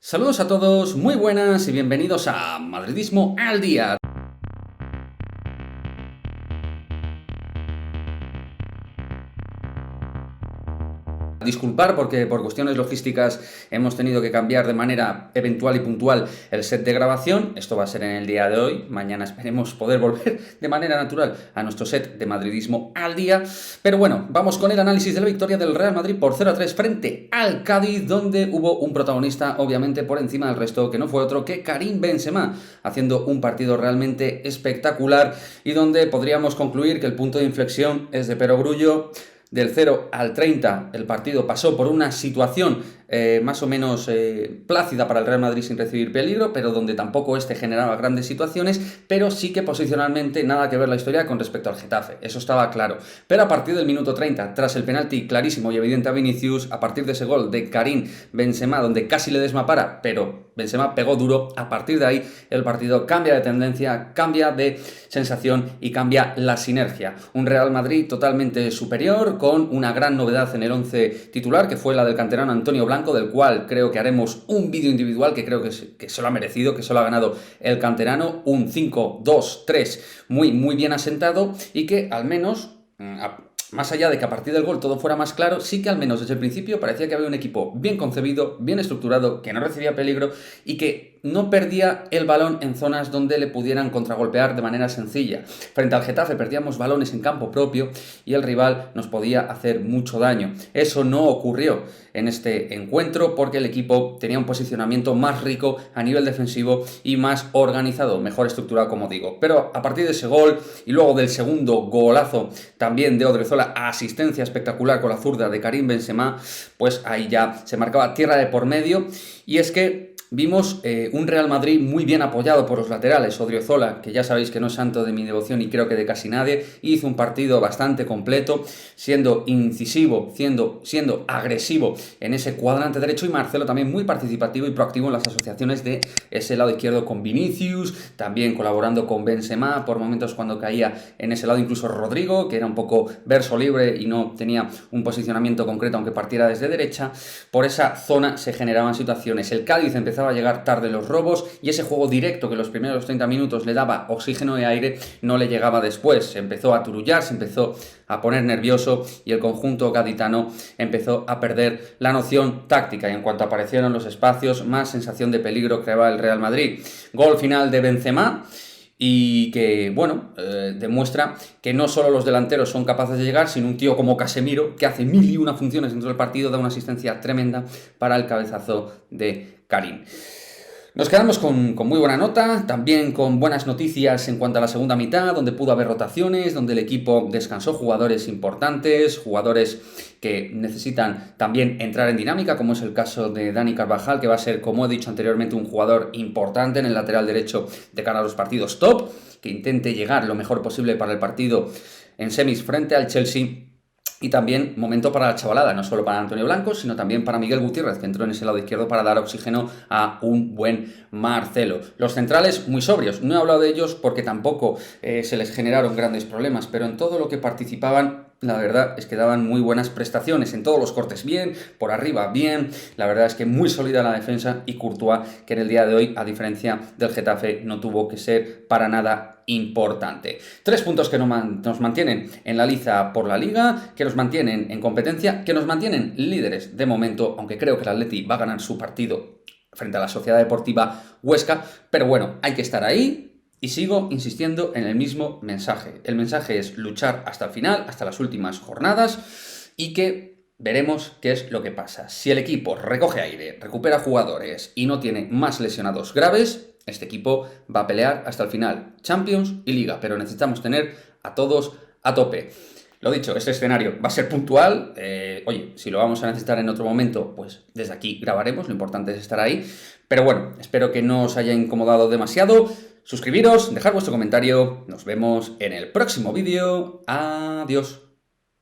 Saludos a todos, muy buenas y bienvenidos a Madridismo al Día. Disculpar porque por cuestiones logísticas hemos tenido que cambiar de manera eventual y puntual el set de grabación. Esto va a ser en el día de hoy. Mañana esperemos poder volver de manera natural a nuestro set de Madridismo al Día. Pero bueno, vamos con el análisis de la victoria del Real Madrid por 0-3 frente al Cádiz, donde hubo un protagonista obviamente por encima del resto, que no fue otro que Karim Benzema, haciendo un partido realmente espectacular y donde podríamos concluir que el punto de inflexión es de perogrullo. Del 0 al 30 el partido pasó por una situación más o menos plácida para el Real Madrid sin recibir peligro, pero donde tampoco este generaba grandes situaciones, pero sí que posicionalmente nada que ver la historia con respecto al Getafe, eso estaba claro. Pero a partir del minuto 30, tras el penalti clarísimo y evidente a Vinicius, a partir de ese gol de Karim Benzema, donde casi le desmapara, pero Benzema pegó duro, a partir de ahí el partido cambia de tendencia, cambia de sensación y cambia la sinergia. Un Real Madrid totalmente superior, con una gran novedad en el 11 titular, que fue la del canterano Antonio Blanco, del cual creo que haremos un vídeo individual, que creo que se lo ha merecido, que se lo ha ganado el canterano, un 5-2-3 muy bien asentado y que al menos... más allá de que a partir del gol todo fuera más claro, sí que al menos desde el principio parecía que había un equipo bien concebido, bien estructurado, que no recibía peligro y que no perdía el balón en zonas donde le pudieran contragolpear de manera sencilla. Frente al Getafe perdíamos balones en campo propio y el rival nos podía hacer mucho daño. Eso no ocurrió en este encuentro porque el equipo tenía un posicionamiento más rico a nivel defensivo y más organizado, mejor estructurado, como digo. Pero a partir de ese gol y luego del segundo golazo también de Odriozola, asistencia espectacular con la zurda de Karim Benzema, pues ahí ya se marcaba tierra de por medio. Y es que vimos un Real Madrid muy bien apoyado por los laterales. Odriozola, que ya sabéis que no es santo de mi devoción y creo que de casi nadie, hizo un partido bastante completo, siendo incisivo, siendo agresivo en ese cuadrante derecho, y Marcelo también muy participativo y proactivo en las asociaciones de ese lado izquierdo con Vinicius, también colaborando con Benzema por momentos cuando caía en ese lado, incluso Rodrigo, que era un poco verso libre y no tenía un posicionamiento concreto aunque partiera desde derecha. Por esa zona se generaban situaciones. El Cádiz empezaba a llegar tarde los robos y ese juego directo que los primeros 30 minutos le daba oxígeno y aire no le llegaba después. Se empezó a turullar, se empezó a poner nervioso y el conjunto gaditano empezó a perder la noción táctica, y en cuanto aparecieron los espacios, más sensación de peligro creaba el Real Madrid. Gol final de Benzema, y que, bueno, demuestra que no solo los delanteros son capaces de llegar, sino un tío como Casemiro, que hace 1001 funciones dentro del partido, da una asistencia tremenda para el cabezazo de Karim. Nos quedamos con muy buena nota, también con buenas noticias en cuanto a la segunda mitad, donde pudo haber rotaciones, donde el equipo descansó jugadores importantes, jugadores que necesitan también entrar en dinámica, como es el caso de Dani Carvajal, que va a ser, como he dicho anteriormente, un jugador importante en el lateral derecho de cara a los partidos top, que intente llegar lo mejor posible para el partido en semis frente al Chelsea. Y también momento para la chavalada, no solo para Antonio Blanco, sino también para Miguel Gutiérrez, que entró en ese lado izquierdo para dar oxígeno a un buen Marcelo. Los centrales muy sobrios, no he hablado de ellos porque tampoco se les generaron grandes problemas, pero en todo lo que participaban, la verdad es que daban muy buenas prestaciones, en todos los cortes bien, por arriba bien. La verdad es que muy sólida la defensa, y Courtois, que en el día de hoy, a diferencia del Getafe, no tuvo que ser para nada importante. 3 puntos que nos mantienen en la liza por la Liga, que nos mantienen en competencia, que nos mantienen líderes de momento, aunque creo que el Atleti va a ganar su partido frente a la Sociedad Deportiva Huesca, pero bueno, hay que estar ahí. Y sigo insistiendo en el mismo mensaje. El mensaje es luchar hasta el final, hasta las últimas jornadas, y que veremos qué es lo que pasa. Si el equipo recoge aire, recupera jugadores y no tiene más lesionados graves, este equipo va a pelear hasta el final, Champions y Liga, pero necesitamos tener a todos a tope. Lo dicho, este escenario va a ser puntual. Oye, si lo vamos a necesitar en otro momento, pues desde aquí grabaremos, lo importante es estar ahí. Pero bueno, espero que no os haya incomodado demasiado. Suscribiros, dejad vuestro comentario, nos vemos en el próximo vídeo. Adiós.